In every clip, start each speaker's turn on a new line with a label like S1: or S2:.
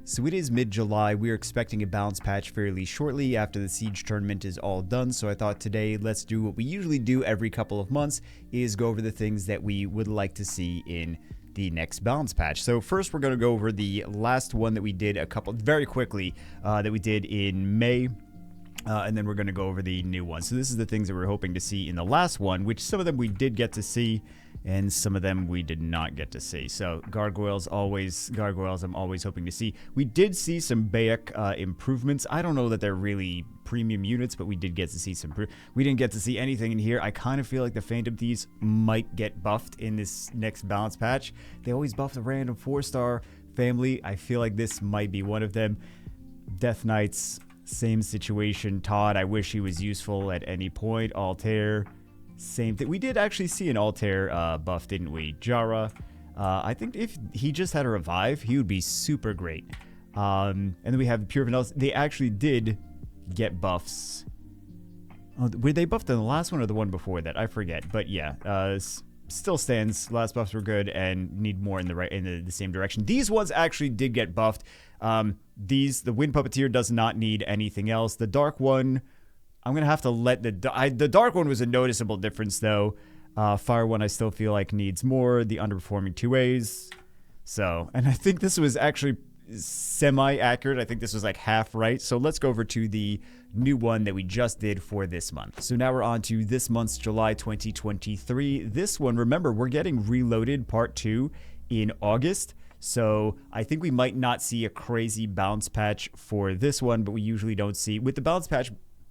S1: So it is mid-July. We're expecting a balance patch fairly shortly after the Siege tournament is all done. So I thought today, let's do what we usually do every couple of months, is go over the things that we would like to see in the next balance patch. So first, we're going to go over the last one that we did very quickly, that we did in May. And then we're going to go over the new one. So this is the things that we're hoping to see in the last one, which some of them we did get to see, and some of them we did not get to see. So Gargoyles I'm always hoping to see. We did see some Bayock improvements. I don't know that they're really premium units, but we did get to see some. We didn't get to see anything in here. I kind of feel like the Phantom Thieves might get buffed in this next balance patch. They always buff the random 4-star family. I feel like this might be one of them. Death Knights, same situation. Todd, I wish he was useful at any point. Altair, same thing. We did actually see an Altair buff, didn't we? Jara, I think if he just had a revive, he would be super great. And then we have Pure Vanilla. They actually did get buffs. Oh, were they buffed in the last one or the one before that? I forget. But yeah, still stands. Last buffs were good and need more in the same direction. These ones actually did get buffed. The Wind Puppeteer does not need anything else. The Dark one, I'm gonna have to let the Dark one was a noticeable difference though. Fire one I still feel like needs more. The underperforming 2As. So, and I think this was actually semi-accurate. I think this was like half right. So let's go over to the new one that we just did for this month. So now we're on to this month's July 2023. This one, remember, we're getting Reloaded Part 2 in August. So I think we might not see a crazy bounce patch for this one, but we usually don't see, with the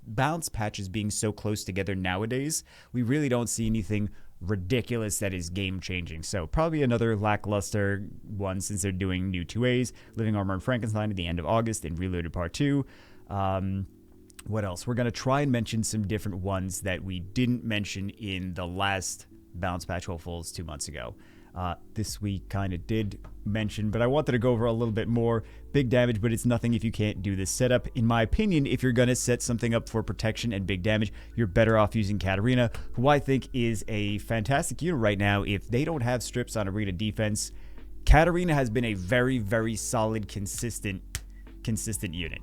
S1: bounce patches being so close together nowadays, we really don't see anything ridiculous that is game changing. So probably another lackluster one since they're doing new 2As, Living Armor and Frankenstein at the end of August and Reloaded Part 2. What else? We're going to try and mention some different ones that we didn't mention in the last bounce patch hopefuls 2 months ago. This we kind of did mention, but I wanted to go over a little bit more. Big damage, but it's nothing if you can't do this setup. In my opinion, if you're going to set something up for protection and big damage, you're better off using Katarina, who I think is a fantastic unit right now. If they don't have strips on arena defense, Katarina has been a very, very solid, consistent unit.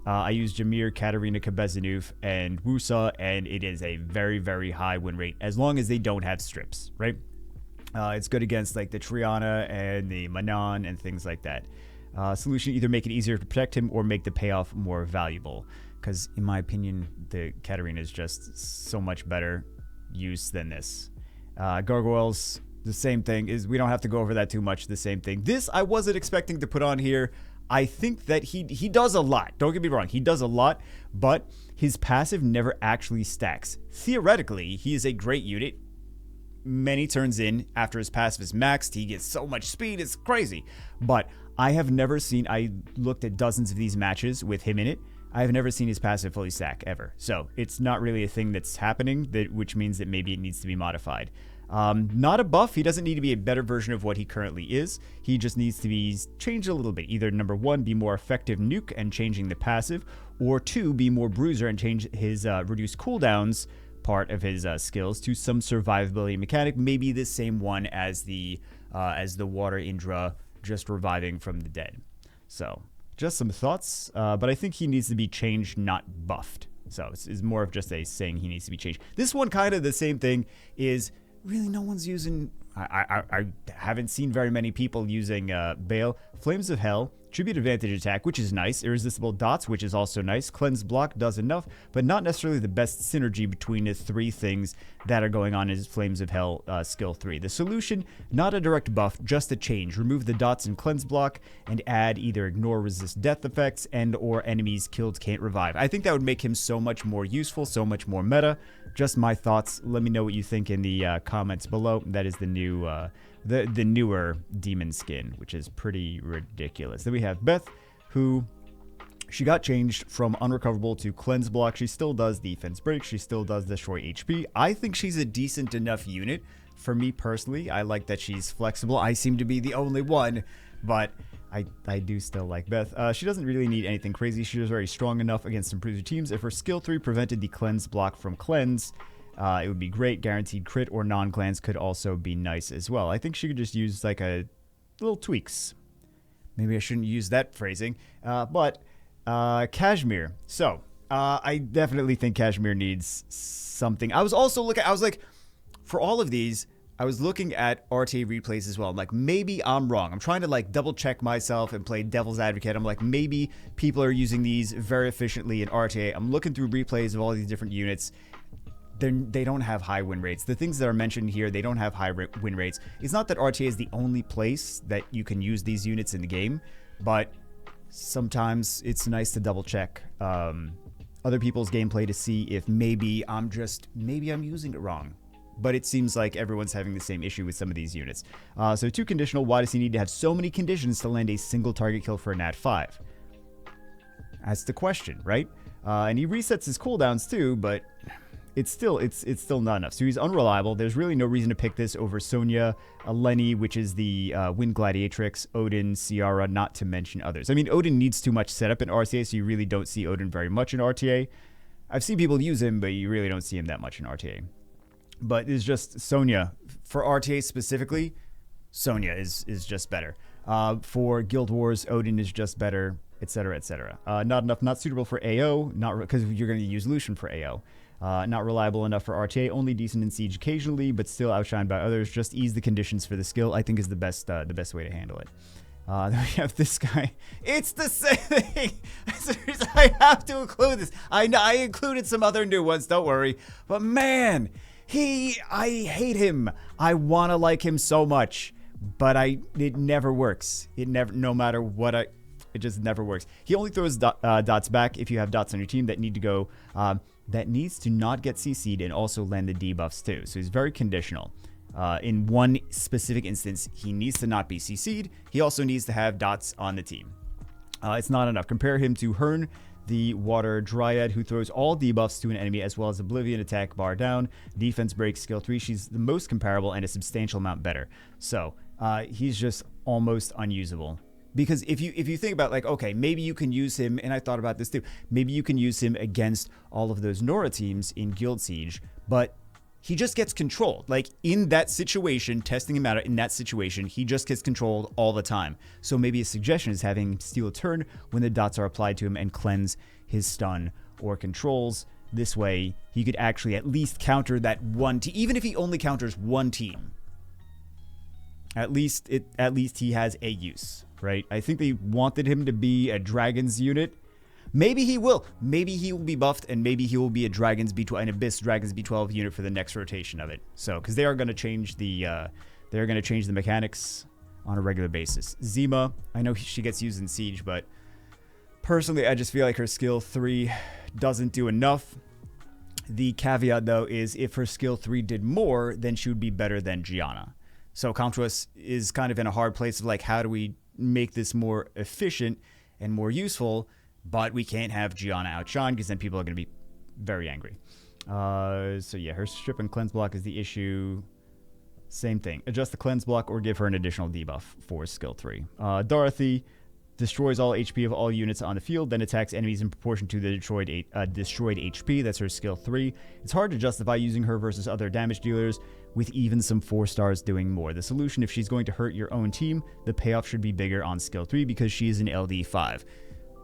S1: I use Jameer, Katarina, Kabezanuf, and Wusa, and it is a very, very high win rate as long as they don't have strips, right? It's good against like the Triana and the Manon and things like that. Solution, either make it easier to protect him or make the payoff more valuable. Because in my opinion, the Katarina is just so much better use than this. Gargoyles, the same thing. We don't have to go over that too much. The same thing. This I wasn't expecting to put on here. I think that he does a lot. Don't get me wrong. He does a lot, but his passive never actually stacks. Theoretically, he is a great unit. Many turns in after his passive is maxed, he gets so much speed, it's crazy. But I have never seen, I looked at dozens of these matches with him in it, I have never seen his passive fully stack ever. So it's not really a thing that's happening, which means that maybe it needs to be modified. Not a buff, he doesn't need to be a better version of what he currently is. He just needs to be changed a little bit. Either number 1, be more effective nuke and changing the passive, or 2, be more bruiser and change his reduced cooldowns part of his skills to some survivability mechanic, maybe the same one as the Water Indra, just reviving from the dead. So just some thoughts, but I think he needs to be changed, not buffed. So it's more of just a saying he needs to be changed. This one, kind of the same thing, is really no one's using. I haven't seen very many people using Bale. Flames of Hell, Tribute Advantage Attack, which is nice. Irresistible Dots, which is also nice. Cleanse Block does enough, but not necessarily the best synergy between the three things that are going on in Flames of Hell skill 3. The solution, not a direct buff, just a change. Remove the Dots and Cleanse Block and add either Ignore, Resist Death effects and or enemies killed can't revive. I think that would make him so much more useful, so much more meta. Just my thoughts. Let me know what you think in the comments below. That is the new the newer demon skin, which is pretty ridiculous. Then we have Beth, who she got changed from unrecoverable to cleanse block. She still does defense break. She still does destroy HP. I think she's a decent enough unit for me personally. I like that she's flexible. I seem to be the only one, but I do still like Beth. She doesn't really need anything crazy. She's very strong enough against some bruiser teams. If her skill 3 prevented the cleanse block from cleanse, it would be great. Guaranteed crit or non-cleanse could also be nice as well. I think she could just use like a little tweaks. maybe I shouldn't use that phrasing. But Kashmir. So I definitely think Kashmir needs something. I was also looking. I was like, for all of these, I was looking at RTA replays as well. I'm like, maybe I'm wrong. I'm trying to like double check myself and play devil's advocate. I'm like, maybe people are using these very efficiently in RTA. I'm looking through replays of all these different units. They don't have high win rates. The things that are mentioned here, they don't have high win rates. It's not that RTA is the only place that you can use these units in the game, but sometimes it's nice to double check other people's gameplay to see if maybe I'm using it wrong. But it seems like everyone's having the same issue with some of these units. So 2 conditional. Why does he need to have so many conditions to land a single target kill for a nat 5? That's the question, right? And he resets his cooldowns too, but it's still not enough. So he's unreliable. There's really no reason to pick this over Sonya, Lenny, which is the Wind Gladiatrix, Odin, Ciara, not to mention others. I mean, Odin needs too much setup in RTA, so you really don't see Odin very much in RTA. I've seen people use him, but you really don't see him that much in RTA. But it's just Sonya. For RTA specifically, Sonya is just better. For Guild Wars, Odin is just better, etc., etc. Not enough, not suitable for AO, not because you're going to use Lucian for AO. Not reliable enough for RTA, only decent in Siege occasionally, but still outshined by others. Just ease the conditions for the skill, I think, is the best way to handle it. Then we have this guy. It's the same thing. That's the reason I have to include this. I included some other new ones, don't worry. But man, I hate him. I want to like him so much, but it never works. No matter what it just never works. He only throws dots back if you have dots on your team that need to go, that needs to not get CC'd and also land the debuffs too. So he's very conditional. In one specific instance, he needs to not be CC'd. He also needs to have dots on the team. It's not enough. Compare him to Hearn, the Water Dryad, who throws all debuffs to an enemy as well as Oblivion attack bar down, defense break, skill 3. She's the most comparable and a substantial amount better. So he's just almost unusable. Because if you think about, like, okay, maybe you can use him, and I thought about this too, maybe you can use him against all of those Nora teams in Guild Siege, but he just gets controlled. Like, in that situation, testing him out in that situation, he just gets controlled all the time. So maybe a suggestion is having him steal a turn when the dots are applied to him and cleanse his stun or controls. This way, he could actually at least counter that one team, even if he only counters one team. At least he has a use. Right? I think they wanted him to be a Dragons unit. Maybe he will. Maybe he will be buffed, and maybe he will be a Dragons B12, an Abyss Dragons B12 unit for the next rotation of it. So, because they are going to change the mechanics on a regular basis. Zema, I know she gets used in Siege, but personally, I just feel like her skill 3 doesn't do enough. The caveat, though, is if her skill 3 did more, then she would be better than Gianna. So Contras is kind of in a hard place of like, how do we make this more efficient and more useful, but we can't have Gianna outshine because then people are going to be very angry. So yeah, her strip and cleanse block is the issue. Same thing. Adjust the cleanse block or give her an additional debuff for skill 3. Dorothy destroys all HP of all units on the field, then attacks enemies in proportion to the destroyed HP. That's her skill 3. It's hard to justify using her versus other damage dealers, with even some 4 stars doing more. The solution, if she's going to hurt your own team, the payoff should be bigger on skill 3 because she is an LD 5.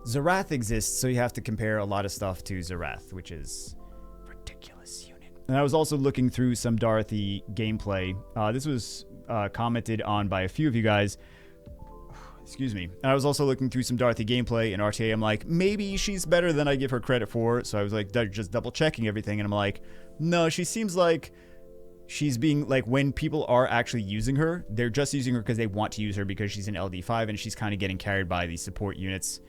S1: Zerath exists, so you have to compare a lot of stuff to Zerath, which is a ridiculous unit. And I was also looking through some Dorothy gameplay. This was commented on by a few of you guys. Excuse me. And I was also looking through some Dorothy gameplay in RTA. I'm like, maybe she's better than I give her credit for. So I was like, just double checking everything. And I'm like, no, she seems like she's being, like, when people are actually using her, they're just using her because they want to use her because she's an LD5 and she's kind of getting carried by these support units.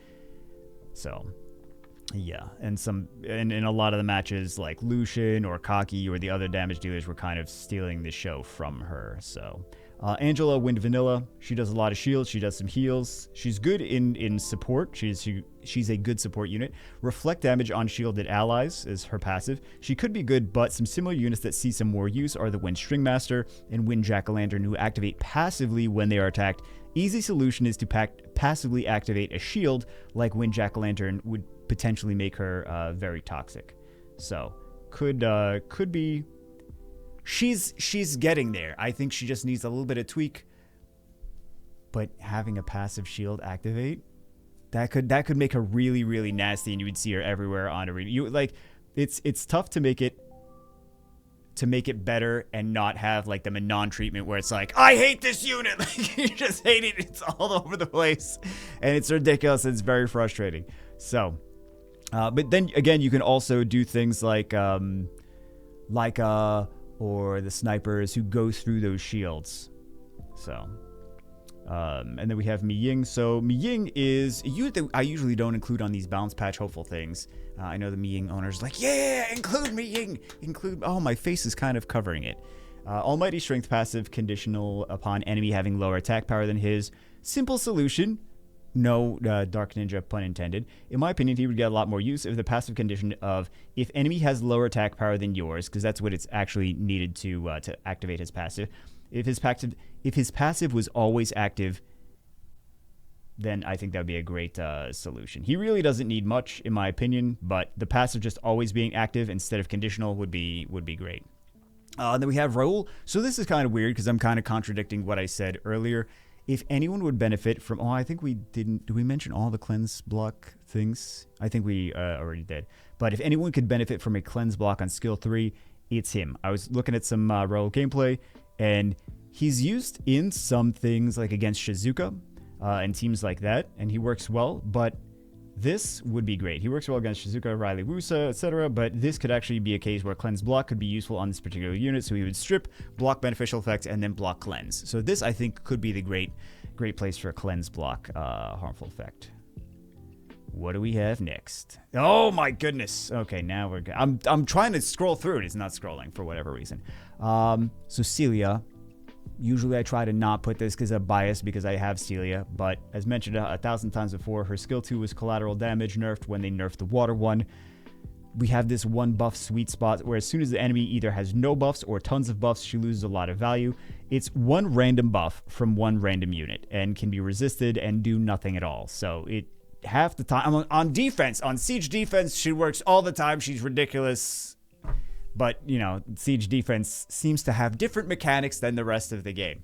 S1: So, yeah. And in a lot of the matches, like Lucian or Kaki or the other damage dealers were kind of stealing the show from her. So, Angela, Wind Vanilla, she does a lot of shields, she does some heals. She's good in support. She's a good support unit. Reflect damage on shielded allies is her passive. She could be good, but some similar units that see some more use are the Wind Stringmaster and Wind Jack-o'-lantern, who activate passively when they are attacked. Easy solution is to passively activate a shield, like Wind Jack-o'-lantern would potentially make her very toxic. So, could be. She's getting there. I think she just needs a little bit of tweak. but having a passive shield activate, that could make her really, really nasty, and you would see her everywhere on arena. You like, it's tough to make it better and not have like the Manon treatment where it's like, I hate this unit. Like, you just hate it. It's all over the place, and it's ridiculous. It's very frustrating. So, but then again, you can also do things like Leica or the snipers who go through those shields. So, and then we have Ying. So Ying is a unit that I usually don't include on these balance patch hopeful things. I know the Ying owners like, yeah, include Ying. Include, oh, my face is kind of covering it. Almighty Strength passive conditional upon enemy having lower attack power than his. Simple solution. No Dark Ninja pun intended. In my opinion, he would get a lot more use if the passive condition of if enemy has lower attack power than yours, because that's what it's actually needed to activate his passive. If his passive was always active, then I think that would be a great solution. He really doesn't need much, in my opinion, but the passive just always being active instead of conditional would be great. Then we have Raul. So this is kind of weird because I'm kind of contradicting what I said earlier. If anyone would benefit from, I think we didn't, did we mention all the cleanse block things? I think we already did. But if anyone could benefit from a cleanse block on skill 3, it's him. I was looking at some Raul gameplay, and he's used in some things like against Shizuka and teams like that, and he works well, but this would be great. He works well against Shizuka, Riley Wusa, etc., but this could actually be a case where cleanse block could be useful on this particular unit, so he would strip, block beneficial effects, and then block cleanse. So this, I think, could be the great place for a cleanse block harmful effect. What do we have next? Oh my goodness. Okay, now we're good. I'm trying to scroll through it. It's not scrolling for whatever reason. Cecilia. Usually I try to not put this because of bias because I have Celia, but as mentioned 1,000 times before, her skill 2 was collateral damage nerfed when they nerfed the water one. We have this one buff sweet spot where as soon as the enemy either has no buffs or tons of buffs, she loses a lot of value. It's one random buff from one random unit and can be resisted and do nothing at all. So it half the time on defense, on siege defense, she works all the time. She's ridiculous. But, you know, siege defense seems to have different mechanics than the rest of the game.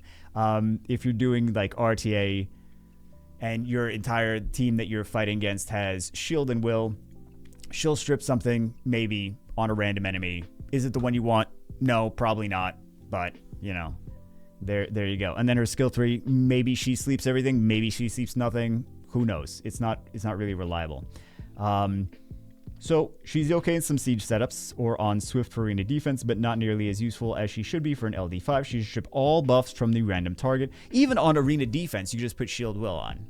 S1: If you're doing, like, RTA and your entire team that you're fighting against has shield and will, she'll strip something, maybe, on a random enemy. Is it the one you want? No, probably not. But, you know, there you go. And then her skill 3, maybe she sleeps everything, maybe she sleeps nothing. Who knows? It's not really reliable. So she's okay in some siege setups or on swift arena defense, but not nearly as useful as she should be for an LD5. She should strip all buffs from the random target. Even on arena defense, you just put shield will on.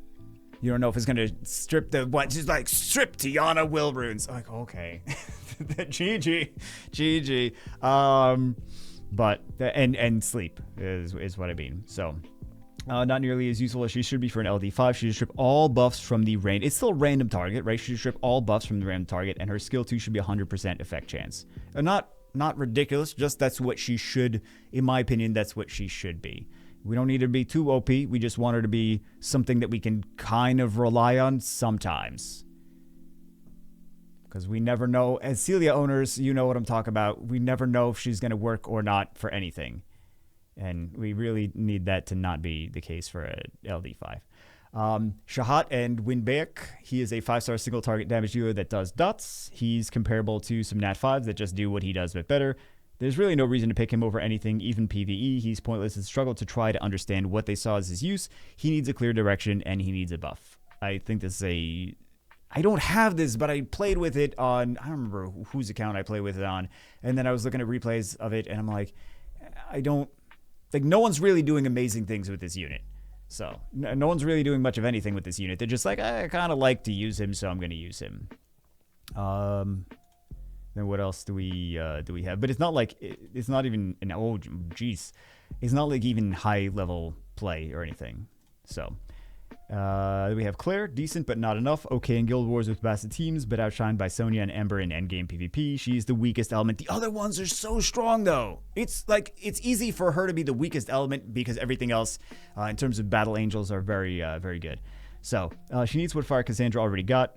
S1: You don't know if it's going to strip the what. Just like strip Tiana will runes. Like, okay. GG. But and sleep is what I mean. So not nearly as useful as she should be for an LD5. She should strip all buffs from the range. It's still a random target, right? She should strip all buffs from the random target, and her skill 2 should be 100% effect chance. Not ridiculous, just that's what she should, in my opinion, that's what she should be. We don't need her to be too OP. We just want her to be something that we can kind of rely on sometimes. Because we never know. As Celia owners, you know what I'm talking about. We never know if she's going to work or not for anything. And we really need that to not be the case for a LD5. Shahad and Bayock. He is a 5-star single target damage dealer that does dots. He's comparable to some Nat 5s that just do what he does but better. There's really no reason to pick him over anything, even PvE. He's pointless and struggle to try to understand what they saw as his use. He needs a clear direction and he needs a buff. I think this is I don't have this, but I played with it on, I don't remember whose account I played with it on. And then I was looking at replays of it and I'm like, no one's really doing amazing things with this unit. So no one's really doing much of anything with this unit. They're just like, I kind of like to use him, so I'm going to use him. Then what else do we have? But it's not like, it's not even an, oh geez, it's not like even high level play or anything. So we have Claire, decent but not enough. Okay in Guild Wars with Basset teams, but outshined by Sonya and Ember in endgame PvP. She's the weakest element. The other ones are so strong though. It's like, it's easy for her to be the weakest element because everything else in terms of battle angels are very, very good. So she needs what Fire Cassandra already got.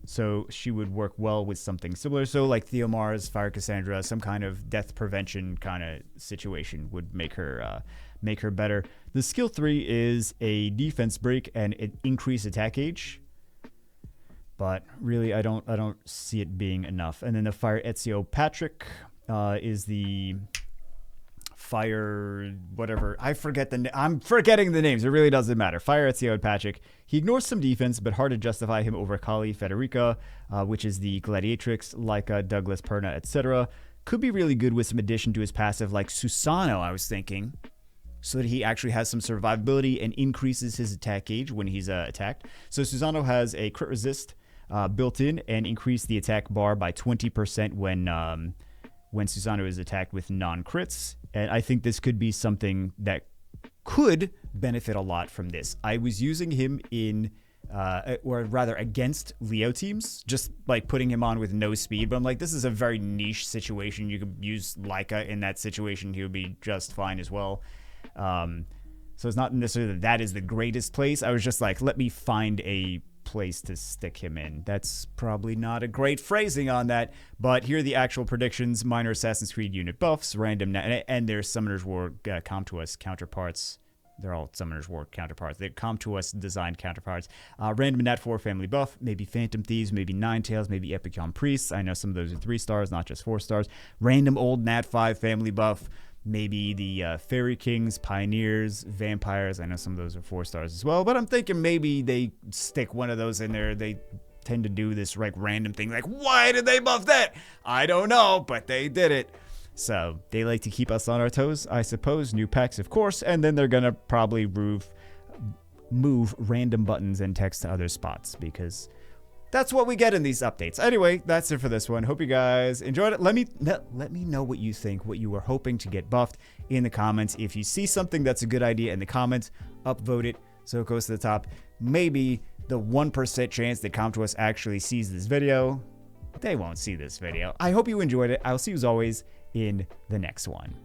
S1: So she would work well with something similar. So like Theomar's, Fire Cassandra, some kind of death prevention kind of situation would make her make her better. The skill 3 is a defense break and it increased attack gauge. But really, I don't see it being enough. And then the Fire Ezio Patrick is the Fire whatever. I'm forgetting the names. It really doesn't matter. Fire Ezio Patrick. He ignores some defense, but hard to justify him over Kali Federica, which is the Gladiatrix, Leica, Douglas, Perna, etc. Could be really good with some addition to his passive, like Susano, I was thinking, so that he actually has some survivability and increases his attack gauge when he's attacked. So Susano has a crit resist built in and increase the attack bar by 20% when Susano is attacked with non-crits. And I think this could be something that could benefit a lot from this. I was using him in, or rather against Leo teams, just like putting him on with no speed. But I'm like, this is a very niche situation. You could use Leica in that situation. He would be just fine as well. So it's not necessarily that is the greatest place. I was just like, let me find a place to stick him in. That's probably not a great phrasing on that, but here are the actual predictions. Minor Assassin's Creed unit buffs, random, and their Summoner's War come to us counterparts. They're all Summoner's War counterparts. They come to us designed counterparts. Random Nat 4 family buff, maybe Phantom Thieves, maybe Ninetales, maybe Epicon Priests. I know some of those are 3 stars, not just 4 stars. Random old Nat 5 family buff, maybe the Fairy Kings, Pioneers, Vampires. I know some of those are 4 stars as well, but I'm thinking maybe they stick one of those in there. They tend to do this like random thing, like, why did they buff that? I don't know, but they did it. So they like to keep us on our toes, I suppose. New packs, of course, and then they're gonna probably move random buttons and text to other spots, because that's what we get in these updates. Anyway, that's it for this one. Hope you guys enjoyed it. Let me know what you think, what you were hoping to get buffed in the comments. If you see something that's a good idea in the comments, upvote it so it goes to the top. Maybe the 1% chance that Come To Us actually sees this video, they won't see this video. I hope you enjoyed it. I'll see you as always in the next one.